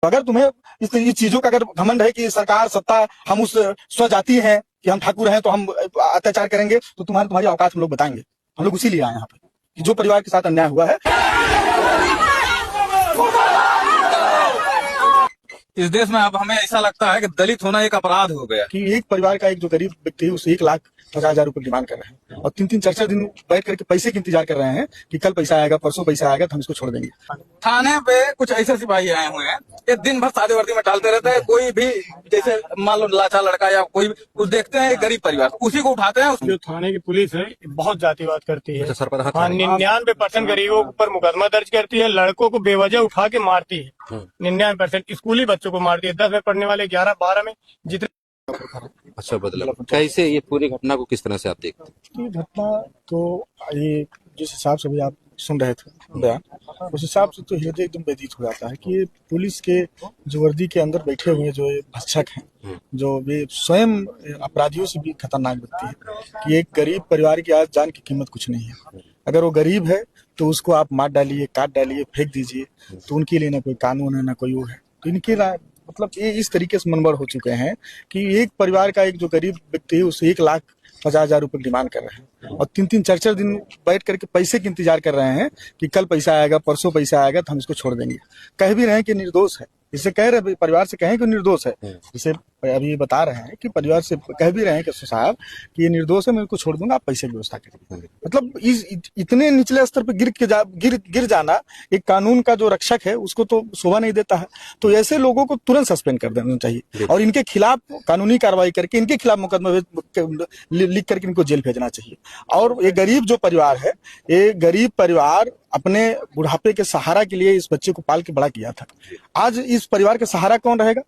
तो अगर तुम्हें इस चीजों का अगर घमंड है कि सरकार सत्ता हम उस स्वजाति हैं कि हम ठाकुर हैं तो हम अत्याचार करेंगे, तो तुम्हारी औकात हम लोग बताएंगे। हम लोग इसीलिए आए यहाँ पे कि जो परिवार के साथ अन्याय हुआ है। इस देश में अब हमें ऐसा लगता है कि दलित होना एक अपराध हो गया कि एक परिवार का एक जो गरीब व्यक्ति है उसे 1,50,000 रुपए डिमांड कर रहे हैं और 3-3 4-4 दिन बैठ करके पैसे की इंतजार कर रहे हैं कि कल पैसा आएगा, परसों पैसा आएगा तो हम इसको छोड़ देंगे। थाने पे कुछ ऐसे सिपाही आए हुए हैं, ये दिन भर सादे वर्दी में टालते रहते हैं। कोई भी जैसे मान लो लाचार लड़का या कोई कुछ देखते हैं, एक गरीब परिवार, उसी को उठाते हैं। जो थाने की पुलिस है बहुत जातिवाद करती है। सरपंच हाँ, 99% गरीबों के ऊपर मुकदमा दर्ज करती है, लड़कों को बेवजह उठा के मारती है। 99% स्कूली बच्चों को मारती है, 10 में पढ़ने वाले 11-12 में जितने। अच्छा, बदला कैसे ये पूरी घटना को किस तरह से आप देखते हैं? ये घटना तो ये जिस हिसाब से भी आप सुन रहे थे बयान, उस हिसाब से तो हृदय एकदम व्यथित हो जाता है कि ये पुलिस के जो वर्दी के अंदर बैठे हुए जो ये भक्षक हैं, जो वे स्वयं अपराधियों से भी खतरनाक व्यक्ति है कि एक गरीब परिवार की आज जान की कीमत कुछ नहीं है। अगर वो गरीब है तो उसको आप मार डालिए, काट डालिए, फेंक दीजिए, तो उनके लिए ना कोई कानून है ना कोई वो है। तो इनके मतलब ये इस तरीके से मनबड़ हो चुके हैं कि एक परिवार का एक जो गरीब व्यक्ति है उसे 1,50,000 रुपए डिमांड कर रहे हैं और 3-3 4-4 दिन बैठ करके पैसे की इंतजार कर रहे हैं कि कल पैसा आएगा, परसों पैसा आएगा तो हम इसको छोड़ देंगे। कह भी रहे हैं कि निर्दोष है, इसे कह रहे परिवार से कहें कि निर्दोष है, इसे अभी बता रहे हैं कि परिवार से कह भी रहे हैं कि साहब कि ये निर्दोष है, मैं इनको छोड़ दूंगा, आप पैसे की व्यवस्था करिए। मतलब इतने निचले स्तर पर गिर जाना एक कानून का जो रक्षक है उसको तो शोभा नहीं देता है। तो ऐसे लोगों को तुरंत सस्पेंड कर देना चाहिए और इनके खिलाफ कानूनी कार्रवाई करके इनके खिलाफ मुकदमा लिख करके इनको जेल भेजना चाहिए। और ये गरीब जो परिवार है, ये गरीब परिवार अपने बुढ़ापे के सहारा के लिए इस बच्चे को पाल के बड़ा किया था। आज इस परिवार के सहारा कौन रहेगा?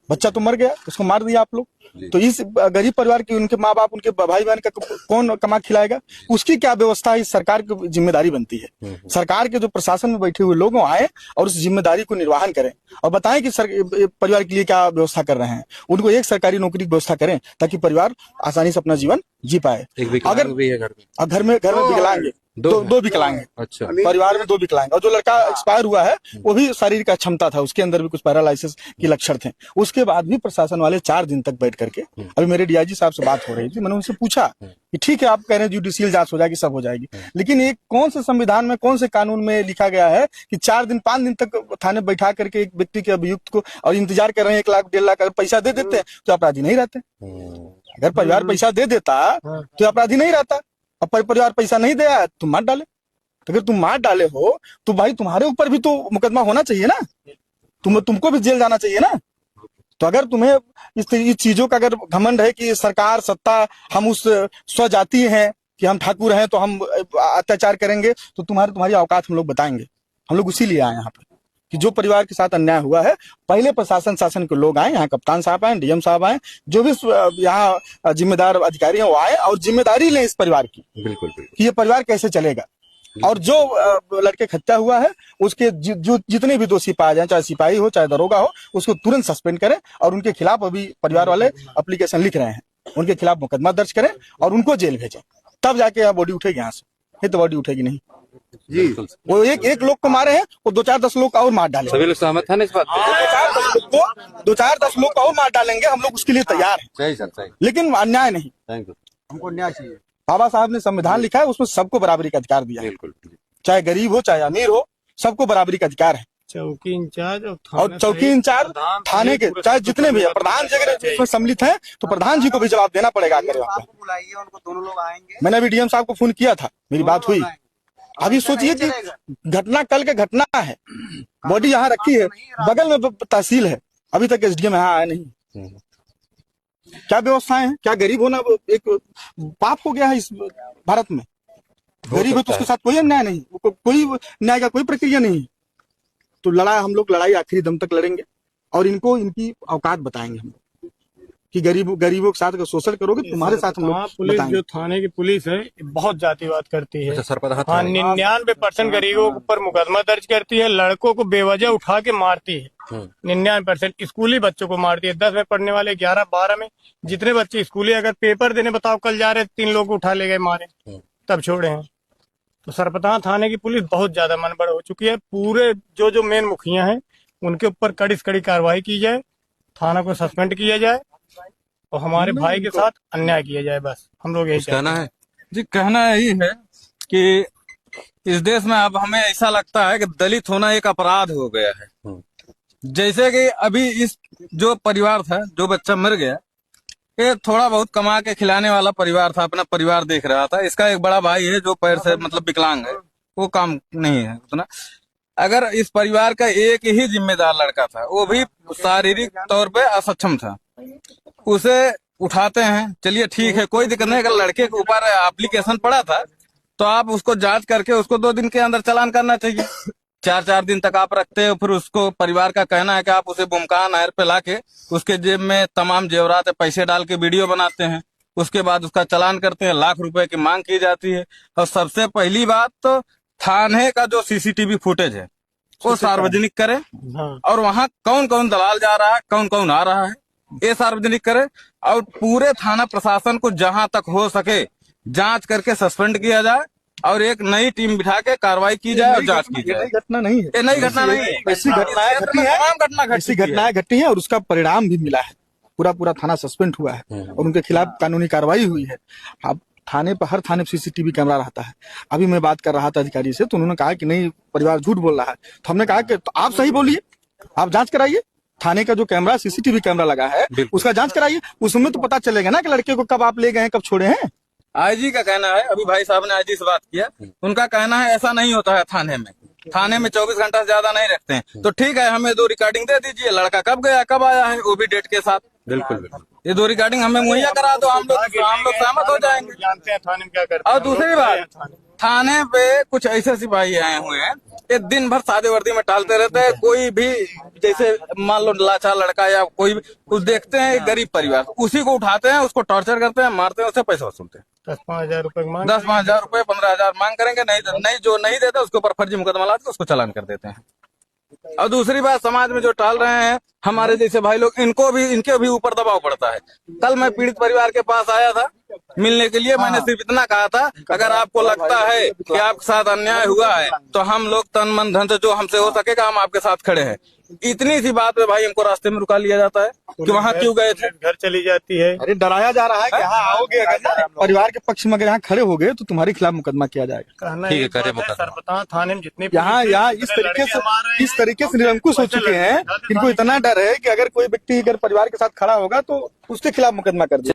बच्चा तो मर गया, उसको मार दिया आप लोग, तो इस गरीब परिवार की उनके माँ बाप, उनके भाई बहन का कौन कमा खिलाएगा? उसकी क्या व्यवस्था है? इस सरकार की जिम्मेदारी बनती है। सरकार के जो प्रशासन में बैठे हुए लोग आए और उस जिम्मेदारी को निर्वहन करें और बताएं कि परिवार के लिए क्या व्यवस्था कर रहे हैं। उनको एक सरकारी नौकरी की व्यवस्था करें ताकि परिवार आसानी से अपना जीवन जी पाए। अगर भी है घर में विकलांग दो विकलांग है। अच्छा, परिवार में 2 विकलांग और जो लड़का एक्सपायर हुआ है वो भी शारीरिक अक्षमता था, उसके अंदर भी कुछ पैरालिसिस के लक्षण थे। उसके बाद भी प्रशासन वाले 4 दिन तक बैठ करके, अभी मेरे डीआईजी साहब से बात हो रही थी, मैंने उनसे पूछा कि ठीक है आप कह रहे हैं जुडिशियल जांच हो जाएगी, सब हो जाएगी, लेकिन एक कौन से संविधान में, कौन से कानून में लिखा गया है कि 4 दिन 5 दिन तक थाने बैठा करके एक व्यक्ति के अभियुक्त को और इंतजार कर रहे हैं 1 लाख 1.5 लाख पैसा दे देते हैं तो अपराधी नहीं रहते। अगर परिवार पैसा दे देता तो अपराधी नहीं रहता। अब परिवार पैसा नहीं दिया तुम मार डाले, तो अगर तुम मार डाले हो तो भाई तुम्हारे ऊपर भी तो मुकदमा होना चाहिए ना, तुमको भी जेल जाना चाहिए ना। तो अगर तुम्हें इस चीजों का अगर घमंड है कि सरकार सत्ता हम उस स्वजाति हैं कि हम ठाकुर हैं तो हम अत्याचार करेंगे, तो तुम्हारी औकात हम लोग बताएंगे। हम लोग इसीलिए आए यहाँ पे कि जो परिवार के साथ अन्याय हुआ है, पहले प्रशासन शासन के लोग आए, यहाँ कप्तान साहब आए, डीएम साहब आए, जो भी यहाँ जिम्मेदार अधिकारी हैं वो आए और जिम्मेदारी लें इस परिवार की। बिल्कुल कि ये परिवार कैसे चलेगा। और जो लड़के हत्या हुआ है उसके जो जितने भी दोषी पाए जाए, चाहे सिपाही हो चाहे दरोगा हो, उसको तुरंत सस्पेंड करें और उनके खिलाफ अभी परिवार वाले एप्लीकेशन लिख रहे हैं, उनके खिलाफ मुकदमा दर्ज करें और उनको जेल भेजें, तब जाके बॉडी उठेगी यहाँ से, नहीं तो बॉडी उठेगी नहीं जी। वो एक लोग को मारे हैं, वो 2-4-10 लोग और मार डालेंगे। सभी लोग सहमत हैं इस बात पे? 2-4-10 लोग और मार डालेंगे, हम लोग उसके लिए तैयार हैं। सही सर, सही। लेकिन अन्याय नहीं, हमको न्याय चाहिए। बाबा साहब ने संविधान लिखा है, उसमें सबको बराबरी का अधिकार दिया है, बिल्कुल, चाहे गरीब हो चाहे अमीर हो, सबको बराबरी का अधिकार है। चौकी इंचार्ज और चौकी इंचार्ज थाने के चाहे जितने भी प्रधान जी अगर इसमें सम्मिलित हैं तो प्रधान जी को भी जवाब देना पड़ेगा। बुलाइए उनको, दोनों लोग आएंगे। मैंने अभी डीएम साहब को फोन किया था, मेरी बात हुई। अभी सोचिए कि घटना कल के घटना है, बॉडी यहाँ रखी है, बगल में तहसील है, अभी तक एसडीएम यहाँ आया नहीं। क्या व्यवस्थाएं हैं? क्या गरीब होना एक पाप हो गया है इस भारत में? गरीब है तो उसके साथ कोई अन्याय नहीं, कोई न्याय का कोई प्रक्रिया नहीं। तो हम लोग लड़ाई आखिरी दम तक लड़ेंगे और इनको इनकी औकात बताएंगे हम लोग कि गरीबों के साथ अगर शोषण करोगे तुम्हारे साथ हम लोग पुलिस बताएंगे। जो थाने की पुलिस है बहुत जातिवाद करती है। अच्छा, सरपंच हाँ, 99% गरीबों के ऊपर मुकदमा दर्ज करती है, लड़कों को बेवजह उठा के मारती है। 99% स्कूली बच्चों को मारती है, 10 में पढ़ने वाले 11-12 में जितने बच्चे स्कूली, अगर पेपर देने बताओ कल जा रहे 3 लोग उठा ले गए मारे, तब छोड़े हैं। तो सरपतान थाने की पुलिस बहुत ज्यादा मनबड़ हो चुकी है। पूरे जो मेन मुखिया हैं उनके ऊपर कड़ी से कड़ी कार्रवाई की जाए, थाना को सस्पेंड किया जाए और हमारे भाई के साथ अन्याय किया जाए। बस हम लोग यही कुछ कहना है? जी कहना यही है कि इस देश में अब हमें ऐसा लगता है कि दलित होना एक अपराध हो गया है। जैसे कि अभी इस जो परिवार था, जो बच्चा मर गया, ये थोड़ा बहुत कमा के खिलाने वाला परिवार था, अपना परिवार देख रहा था। इसका एक बड़ा भाई है जो पैर से मतलब विकलांग है, वो काम नहीं है उतना। अगर इस परिवार का एक ही जिम्मेदार लड़का था, वो भी शारीरिक तौर पे असक्षम था, उसे उठाते हैं, चलिए ठीक है, कोई दिक्कत नहीं। अगर लड़के के ऊपर एप्लीकेशन पड़ा था तो आप उसको जांच करके उसको 2 दिन के अंदर चालान करना चाहिए। 4 दिन तक आप रखते हो, फिर उसको परिवार का कहना है कि आप उसे बुमका नहर पे लाके उसके जेब में तमाम जेवरात पैसे डाल के वीडियो बनाते हैं, उसके बाद उसका चालान करते हैं, लाख रुपए की मांग की जाती है। और सबसे पहली बात तो थाने का जो सीसीटीवी फुटेज है वो सार्वजनिक करे, और वहाँ कौन कौन दलाल जा रहा है, कौन कौन आ रहा है, ये सार्वजनिक करे। और पूरे थाना प्रशासन को जहां तक हो सके जांच करके सस्पेंड किया जाए और एक नई टीम बिठा के कार्रवाई की जाए और जांच की जाए। नई घटना नहीं है, ये नई घटना नहीं है, ऐसी घटनाएं घटी है, तमाम घटना घटी ऐसी है। घटनाएं घटी हैं और उसका परिणाम भी मिला है। पूरा थाना सस्पेंड हुआ है और उनके खिलाफ कानूनी कार्रवाई हुई है। अब थाने पर, हर थाने पर सीसीटीवी कैमरा रहता है। अभी मैं बात कर रहा था अधिकारी से, तो उन्होंने कहा कि नहीं, परिवार झूठ बोल रहा है। तो हमने कहा कि तो आप सही बोलिए, आप जांच कराइए, थाने का जो कैमरा सीसीटीवी कैमरा लगा है उसका जांच कराइए, उसमें तो पता चलेगा ना कि लड़के को कब आप ले गए हैं, कब छोड़े हैं। आईजी का कहना है, अभी भाई साहब ने आईजी से बात किया, उनका कहना है ऐसा नहीं होता है थाने में। थाने में 24 घंटा से ज्यादा नहीं रखते हैं। तो ठीक है, हमें 2 रिकॉर्डिंग दे दीजिए, लड़का कब गया कब आया है, वो भी डेट के साथ। बिल्कुल बिल्कुल। ये 2 रिकॉर्डिंग हमें मुहैया करा दो, हम लोग सहमत हो जाएंगे। जानते हैं थाने में क्या करते और हैं। दूसरी बात, थाने पे कुछ ऐसे सिपाही आए हुए हैं, ये दिन भर सादे वर्दी में टालते रहते हैं। कोई भी जैसे मान लो लाचार लड़का या कोई भी कुछ देखते हैं, एक गरीब परिवार, उसी को उठाते हैं, उसको टॉर्चर करते हैं, मारते हैं, उससे पैसा वसूलते हैं। 10-5 हजार रुपए मांग 10-5 हजार रुपए, 15 हजार मांग करेंगे, नहीं जो नहीं देता उसके ऊपर फर्जी मुकदमा लाते उसको चालान कर देते हैं। और दूसरी बात, समाज में जो टाल रहे हैं हमारे जैसे भाई लोग, इनके भी ऊपर दबाव पड़ता है। कल मैं पीड़ित परिवार के पास आया था मिलने के लिए, मैंने सिर्फ इतना कहा था, अगर आपको लगता है कि आपके साथ अन्याय हुआ है तो हम लोग तन मन धन से जो हमसे हो सकेगा हम आपके साथ खड़े हैं। इतनी सी बात में भाई हमको रास्ते में रुका लिया जाता है कि वहाँ क्यों गए थे। घर चली जाती है। अरे डराया जा रहा है कि यहाँ आओगे, अगर परिवार के पक्ष में अगर यहाँ खड़े हो गए तो तुम्हारे खिलाफ मुकदमा किया जाएगा। कहना ठीक है, एक करे बात है, मुकदमा। सरपता थाने में जितने यहाँ इस तरीके से निरंकुश हो चुके हैं, इनको इतना डर है कि अगर कोई व्यक्ति अगर परिवार के साथ खड़ा होगा तो उसके खिलाफ मुकदमा कर दिया।